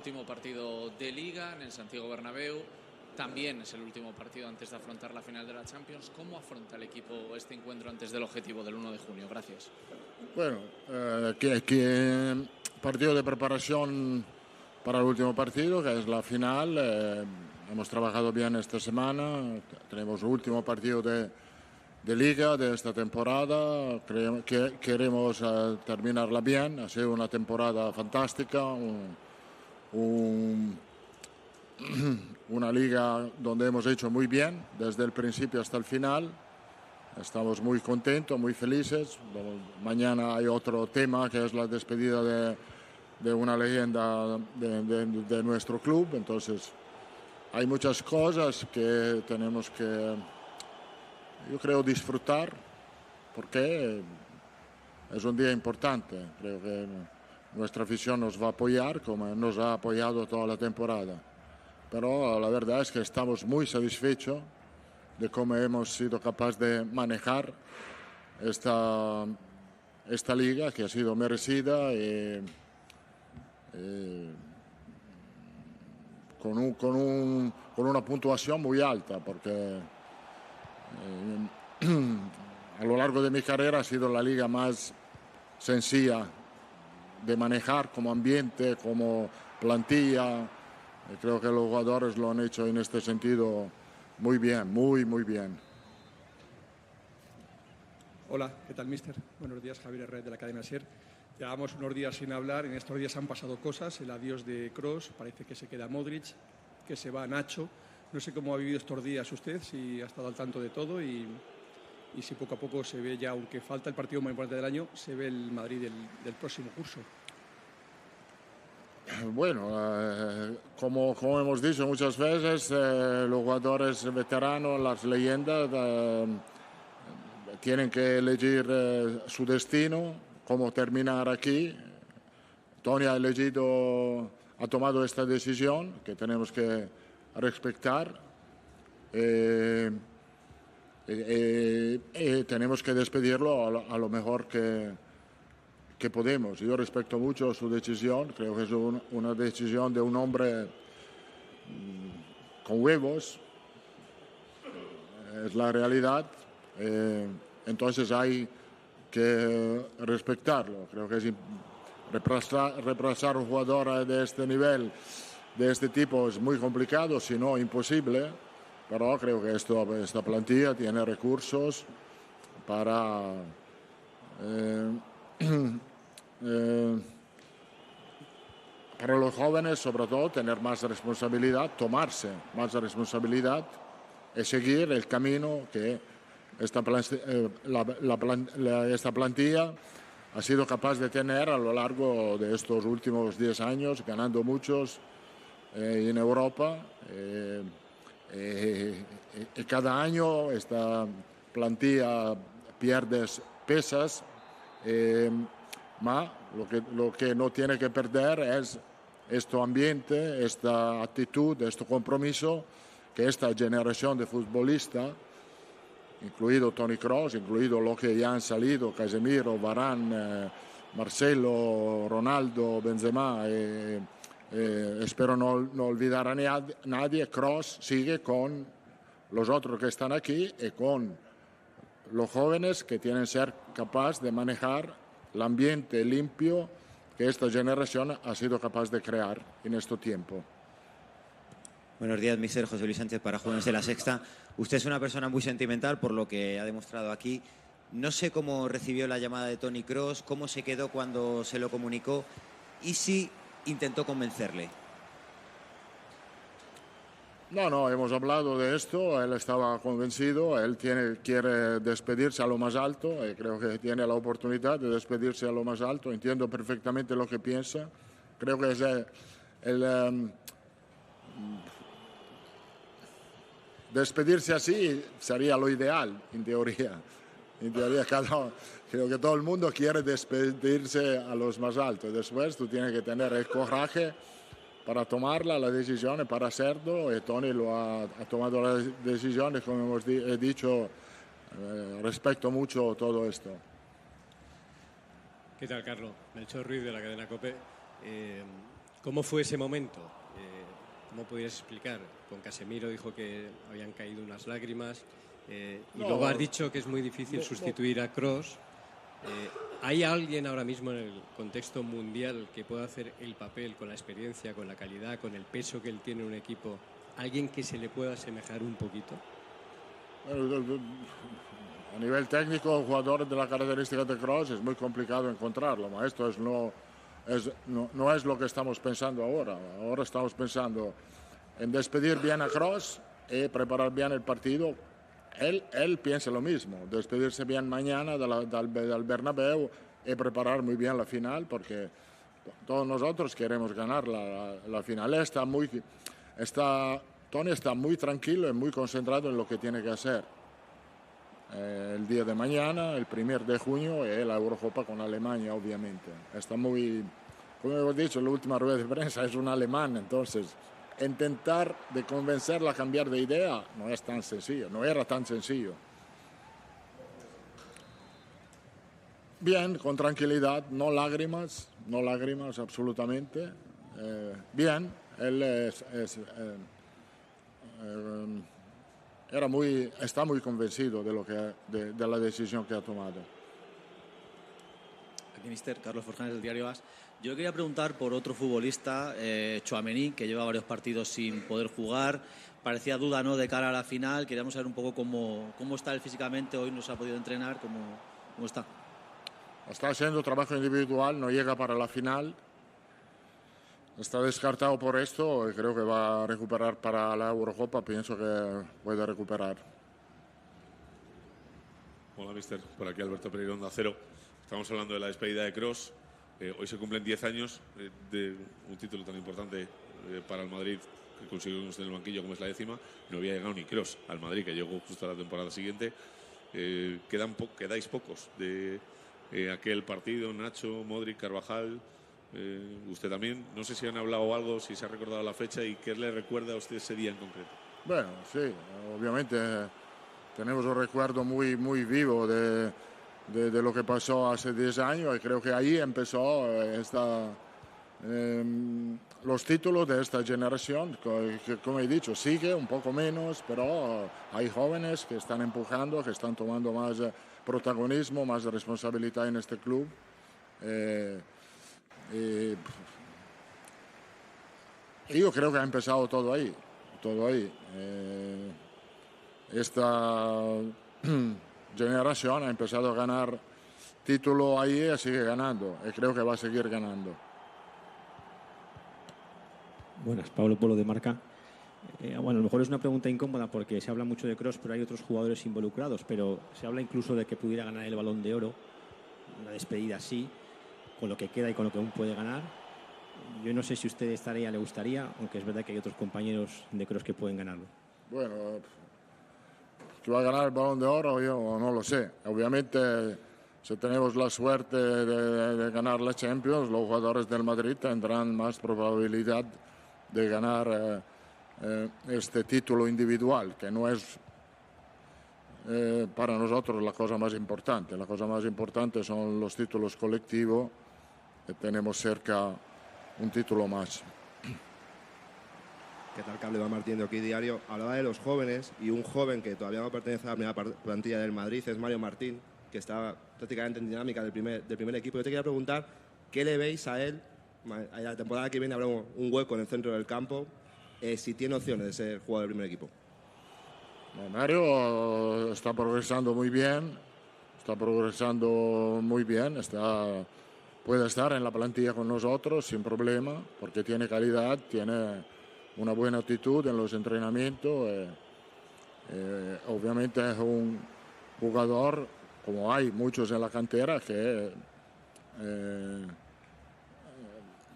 Último partido de Liga en el Santiago Bernabéu, también es el último partido antes de afrontar la final de la Champions. ¿Cómo afronta el equipo este encuentro antes del objetivo del 1 de junio? Gracias. Bueno, que partido de preparación para el último partido, que es la final. Hemos trabajado bien esta semana, tenemos el último partido de Liga de esta temporada. Queremos terminarla bien. Ha sido una temporada fantástica, una liga donde hemos hecho muy bien desde el principio hasta el final. Estamos muy contentos, muy felices. Mañana hay otro tema que es la despedida de una leyenda de nuestro club. Entonces hay muchas cosas que tenemos que, yo creo, disfrutar, porque es un día importante. Creo que nuestra afición nos va a apoyar como nos ha apoyado toda la temporada. Pero la verdad es que estamos muy satisfechos de cómo hemos sido capaces de manejar esta liga, que ha sido merecida y con una puntuación muy alta, porque a lo largo de mi carrera ha sido la liga más sencilla de manejar como ambiente, como plantilla. Creo que los jugadores lo han hecho en este sentido muy bien, muy bien. Hola, ¿qué tal, mister? Buenos días, Javier Herrera de la Academia SER. Llevamos unos días sin hablar, en estos días han pasado cosas, el adiós de Kroos, parece que se queda Modric, que se va Nacho. No sé cómo ha vivido estos días usted, si ha estado al tanto de todo y si poco a poco se ve ya, aunque falta el partido más importante del año, se ve el Madrid del próximo curso. Bueno, como hemos dicho muchas veces, los jugadores veteranos, las leyendas, tienen que elegir su destino, cómo terminar aquí. Tony ha tomado esta decisión que tenemos que respetar. Tenemos que despedirlo a lo mejor que podemos. Yo respeto mucho su decisión, creo que es una decisión de un hombre con huevos, es la realidad. Entonces hay que respetarlo. Creo que es reemplazar un jugador de este nivel, de este tipo, es muy complicado, si no imposible, pero creo que esta plantilla tiene recursos para los jóvenes, sobre todo, tener más responsabilidad, tomarse más responsabilidad y seguir el camino que esta plantilla ha sido capaz de tener a lo largo de estos últimos 10 años, ganando muchos en Europa. Y cada año esta plantilla pierde pesas, lo que no tiene que perder es este ambiente, esta actitud, este compromiso que esta generación de futbolistas, incluido Toni Kroos, incluido los que ya han salido, Casemiro, Varane, Marcelo, Ronaldo, Benzema, espero no olvidar a nadie. Kroos sigue con los otros que están aquí y con los jóvenes que tienen que ser capaces de manejar el ambiente limpio que esta generación ha sido capaz de crear en este tiempo. Buenos días, mister. José Luis Sánchez para Jóvenes de la Sexta. Usted es una persona muy sentimental, por lo que ha demostrado aquí. No sé cómo recibió la llamada de Toni Kroos, cómo se quedó cuando se lo comunicó y si intentó convencerle. No, hemos hablado de esto, él estaba convencido, él quiere despedirse a lo más alto, y creo que tiene la oportunidad de despedirse a lo más alto. Entiendo perfectamente lo que piensa. Creo que es despedirse así sería lo ideal, en teoría. En teoría, creo que todo el mundo quiere despedirse a los más altos. Después tú tienes que tener el coraje para tomar la decisión y para hacerlo. Y Tony ha tomado la decisión y, como he dicho, respeto mucho todo esto. ¿Qué tal, Carlos? Melchor Ruiz de la cadena COPE. ¿Cómo fue ese momento? ¿Cómo podrías explicar? Con Casemiro dijo que habían caído unas lágrimas y luego has dicho que es muy difícil sustituir a Kroos. ¿Hay alguien ahora mismo en el contexto mundial que pueda hacer el papel con la experiencia, con la calidad, con el peso que él tiene en un equipo? ¿Alguien que se le pueda asemejar un poquito? A nivel técnico, jugadores de la característica de Kroos es muy complicado encontrarlo, pero esto no es lo que estamos pensando ahora. Ahora estamos pensando en despedir bien a Kroos y preparar bien el partido. Él piensa lo mismo, despedirse bien mañana del Bernabéu y preparar muy bien la final, porque todos nosotros queremos ganar la final. Tony está muy tranquilo y muy concentrado en lo que tiene que hacer. El día de mañana, el 1 de junio, y la Eurocopa con Alemania, obviamente. Está muy, como hemos dicho en la última rueda de prensa, es un alemán, entonces intentar de convencerla a cambiar de idea no es tan sencillo, no era tan sencillo. Bien, con tranquilidad, no lágrimas absolutamente. Bien, él está muy convencido de la decisión que ha tomado. Aquí, mister Carlos Forjanes, del diario AS. Yo quería preguntar por otro futbolista, Tchouaméni, que lleva varios partidos sin poder jugar. Parecía duda, ¿no?, de cara a la final. Queríamos saber un poco cómo está él físicamente. Hoy no se ha podido entrenar. ¿Cómo está? Está haciendo trabajo individual, no llega para la final. Está descartado por esto y creo que va a recuperar para la Eurocopa. Pienso que puede recuperar. Hola, mister. Por aquí Alberto Pereira, Onda Cero. Estamos hablando de la despedida de Kroos. Hoy se cumplen 10 años de un título tan importante para el Madrid que consiguió usted en el banquillo, como es la 10ª. No había llegado ni Kroos al Madrid, que llegó justo a la temporada siguiente. Quedáis pocos de aquel partido. Nacho, Modric, Carvajal, usted también. No sé si han hablado algo, si se ha recordado la fecha y qué le recuerda a usted ese día en concreto. Bueno, sí, obviamente tenemos un recuerdo muy, muy vivo de lo que pasó hace 10 años y creo que ahí empezó los títulos de esta generación, que como he dicho, sigue un poco menos, pero hay jóvenes que están empujando, que están tomando más protagonismo, más responsabilidad en este club. Y yo creo que ha empezado todo ahí. Esta generación ha empezado a ganar título ahí y sigue ganando. Y creo que va a seguir ganando. Buenas, Pablo Polo de Marca. Bueno, a lo mejor es una pregunta incómoda porque se habla mucho de Kroos, pero hay otros jugadores involucrados. Pero se habla incluso de que pudiera ganar el Balón de Oro, una despedida así, con lo que queda y con lo que aún puede ganar. Yo no sé si usted le gustaría, aunque es verdad que hay otros compañeros de Kroos que pueden ganarlo. Bueno, que va a ganar el Balón de Oro, yo no lo sé. Obviamente, si tenemos la suerte de ganar la Champions, los jugadores del Madrid tendrán más probabilidad de ganar este título individual, que no es para nosotros la cosa más importante. La cosa más importante son los títulos colectivos, que tenemos cerca un título más. ¿Qué tal, Cable? Va Martín de Aquí Diario. Hablaba de los jóvenes y un joven que todavía no pertenece a la primera plantilla del Madrid es Mario Martín, que está prácticamente en dinámica del primer equipo. Yo te quería preguntar, ¿qué le veis a él? A la temporada que viene habrá un hueco en el centro del campo. Si tiene opciones de ser jugador del primer equipo. Mario está progresando muy bien. Puede estar en la plantilla con nosotros sin problema, porque tiene calidad, tiene una buena actitud en los entrenamientos. Obviamente es un jugador, como hay muchos en la cantera, que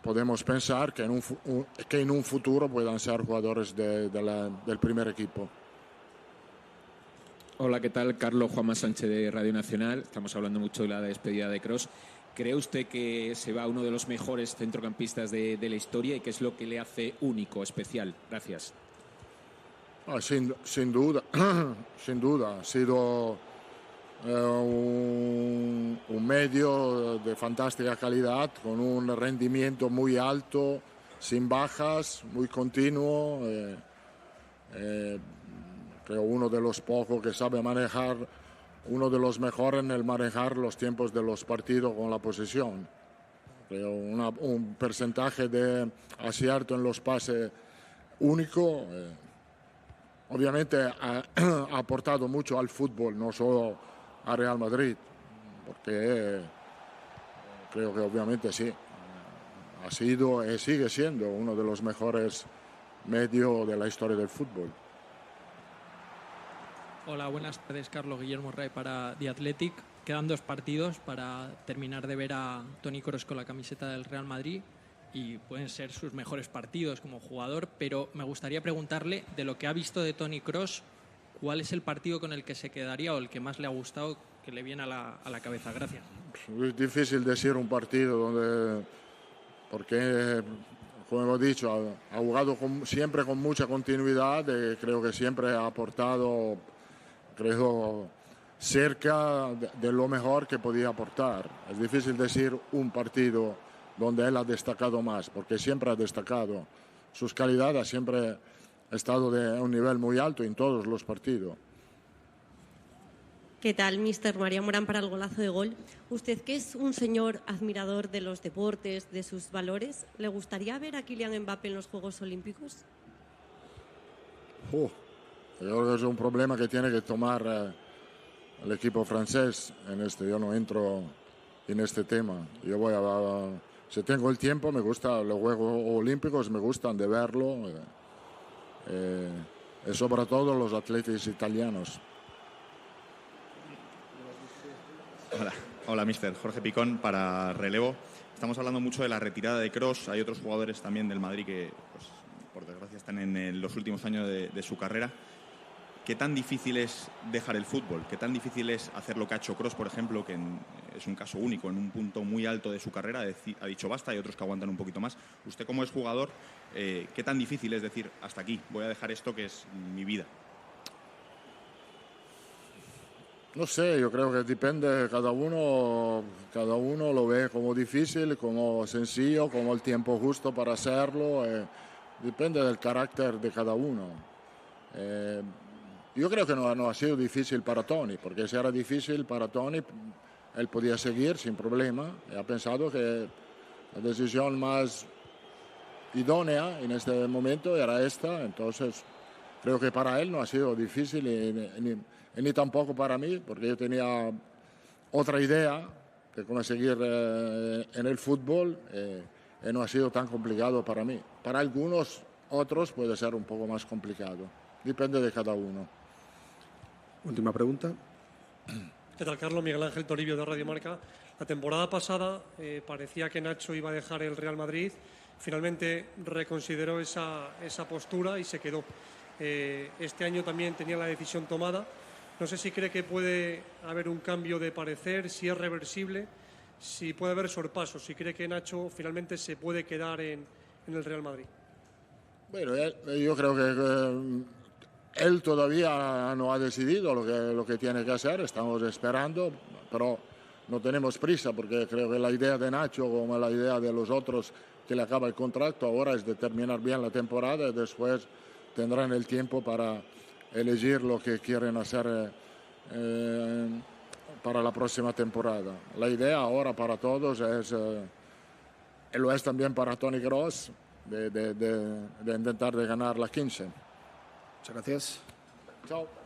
podemos pensar que en un futuro puedan ser jugadores del primer equipo. Hola, ¿qué tal? Carlos Juanma Sánchez de Radio Nacional. Estamos hablando mucho de la despedida de Kroos. ¿Cree usted que se va uno de los mejores centrocampistas de la historia y qué es lo que le hace único, especial? Gracias. Sin duda, sin duda. Ha sido un medio de fantástica calidad, con un rendimiento muy alto, sin bajas, muy continuo. Creo uno de los pocos que sabe manejar, uno de los mejores en el manejar los tiempos de los partidos con la posesión. Creo un porcentaje de acierto en los pases único. Obviamente ha aportado mucho al fútbol, no solo a Real Madrid, porque creo que obviamente sí, ha sido y sigue siendo uno de los mejores medios de la historia del fútbol. Hola, buenas tardes. Carlos Guillermo Ray para The Athletic. Quedan 2 partidos para terminar de ver a Toni Kroos con la camiseta del Real Madrid y pueden ser sus mejores partidos como jugador, pero me gustaría preguntarle, de lo que ha visto de Toni Kroos, ¿cuál es el partido con el que se quedaría o el que más le ha gustado, que le viene a la cabeza? Gracias. Es difícil decir un partido porque, como hemos dicho, ha jugado siempre con mucha continuidad y creo que siempre ha aportado, creo, cerca de lo mejor que podía aportar. Es difícil decir un partido donde él ha destacado más, porque siempre ha destacado. Sus calidades ha siempre estado de un nivel muy alto en todos los partidos. ¿Qué tal, mister? María Morán para el golazo de gol. Usted, que es un señor admirador de los deportes, de sus valores, ¿le gustaría ver a Kylian Mbappé en los Juegos Olímpicos? Yo creo que es un problema que tiene que tomar el equipo francés en este. Yo no entro en este tema. Yo voy si tengo el tiempo, me gustan los Juegos Olímpicos, me gustan de verlo. Y sobre todo los atletas italianos. Hola, mister. Jorge Picón para Relevo. Estamos hablando mucho de la retirada de Kroos. Hay otros jugadores también del Madrid que, pues, por desgracia, están en los últimos años de su carrera. ¿Qué tan difícil es dejar el fútbol? ¿Qué tan difícil es hacer lo que ha hecho Kroos, por ejemplo, que es un caso único, en un punto muy alto de su carrera? Ha dicho basta, hay otros que aguantan un poquito más. Usted, como es jugador, ¿qué tan difícil es decir hasta aquí, voy a dejar esto que es mi vida? No sé, yo creo que depende, cada uno lo ve como difícil, como sencillo, como el tiempo justo para hacerlo. Depende del carácter de cada uno. Yo creo que no ha sido difícil para Toni, porque si era difícil para Toni, él podía seguir sin problema. Y ha pensado que la decisión más idónea en este momento era esta, entonces creo que para él no ha sido difícil ni tampoco para mí, porque yo tenía otra idea de cómo seguir en el fútbol y no ha sido tan complicado para mí. Para algunos otros puede ser un poco más complicado, depende de cada uno. Última pregunta. ¿Qué tal, Carlos? Miguel Ángel Toribio de Radio Marca. La temporada pasada parecía que Nacho iba a dejar el Real Madrid. Finalmente reconsideró esa postura y se quedó. Este año también tenía la decisión tomada. No sé si cree que puede haber un cambio de parecer, si es reversible, si puede haber sorpasos, si cree que Nacho finalmente se puede quedar en el Real Madrid. Bueno, yo creo que él todavía no ha decidido lo que tiene que hacer. Estamos esperando, pero no tenemos prisa, porque creo que la idea de Nacho, como la idea de los otros que le acaba el contrato, ahora es de terminar bien la temporada y después tendrán el tiempo para elegir lo que quieren hacer para la próxima temporada. La idea ahora para todos es, y lo es también para Toni Kroos, de intentar de ganar la 15. Muchas gracias. Chao.